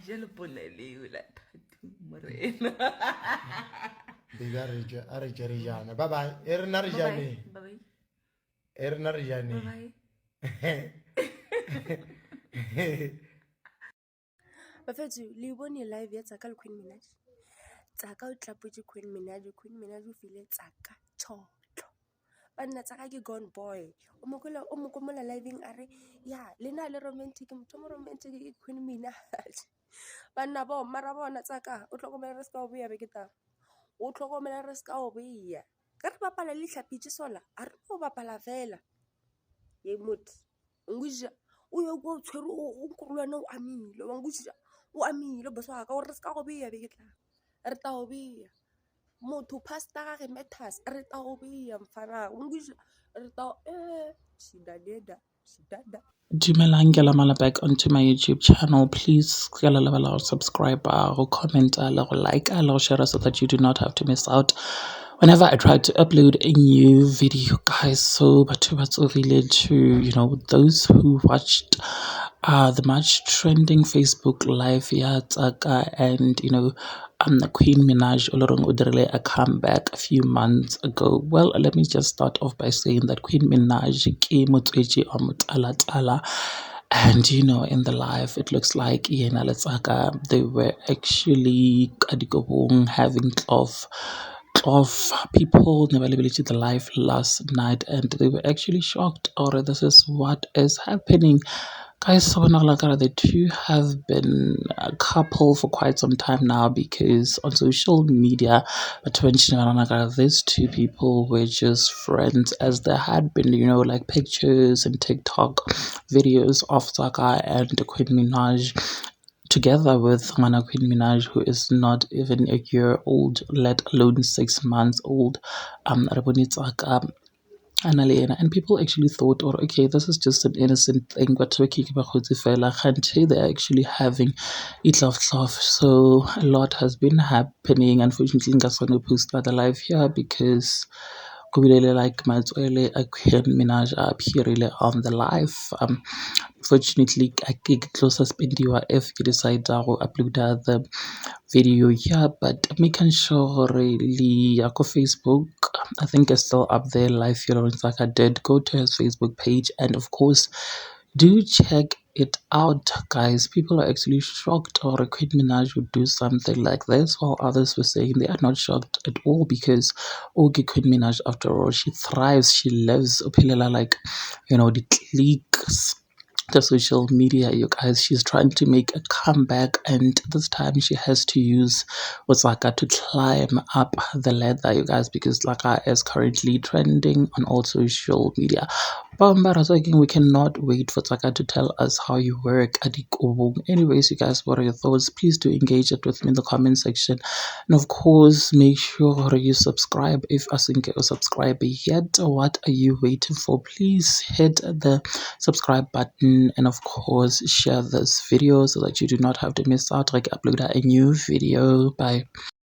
jalo poneleo la phatu morena. Baby, are Rijana. Bye bye. Erna Rijani. Bye bye. Erna Rijani. Bye Bafethu le bone live ya tsaka le Queen Minaj. Tsaka o tlapotse Queen Minaj o file tsaka tshotlo. Banna tsaka ke gone boy. O mo komola liveng are ya lena le romantic motho mo romantic ke Queen Minaj. Banna bo mara bona tsaka o tlhokomela re ska o beya be ke tla. O tlhokomela re ska o beya. Ka re bapala le tlhapitse sola a re o bapala fela. Ye mot ngwija o yo go tshwere o nkurulwana o amile wa ngwija o amile boswa ka o re ska go beya be ke tla re ta o beya motho pastor ga ge matters re ta o beya mfana ngwija re ta shidadeda. Dumelang ke la mala back onto my YouTube channel. Please ke la level or subscribe or comment or like or share so that you do not have to miss out whenever I try to upload a new video, guys. So but to those who watched the much trending Facebook live and Queen Minaj Olorong a comeback a few months ago. Well, let me just start off by saying that Queen Minaj ke motswetši wa Motala-tala. And in the live, it looks like Yena Letsaka, they were actually having cloth people availability the live last night, and they were actually shocked. Or this is what is happening. Guys, the two have been a couple for quite some time now, because on social media, these two people were just friends, as there had been, like pictures and TikTok videos of Saka and Queen Minaj together with Mana Queen Minaj, who is not even a year old, let alone 6 months old. And people actually thought, okay, this is just an innocent thing, but they're actually having it love. So a lot has been happening. Unfortunately, I'm going to post the live here because like Matswele Queen Minaj appeared on the live. Fortunately, I get close suspendiwa if you decide to upload the video here, but making sure really Facebook, I think it's still up there live here on Saka did go to his Facebook page, and of course do check it out, guys. People are actually shocked or Queen Minaj would do something like this, while others were saying they are not shocked at all, because Queen Minaj, after all, she thrives, she lives like the cliques, the social media, you guys. She's trying to make a comeback, and this time she has to use Laka to climb up the ladder, you guys, because Laka is currently trending on all social media. We cannot wait for Tsaka to tell us how you work at Ikobong. Anyways, you guys, what are your thoughts? Please do engage it with me in the comment section, and of course make sure you subscribe if asinke or subscribe yet. What are you waiting for? Please hit the subscribe button, and of course share this video so that you do not have to miss out like upload a new video. Bye.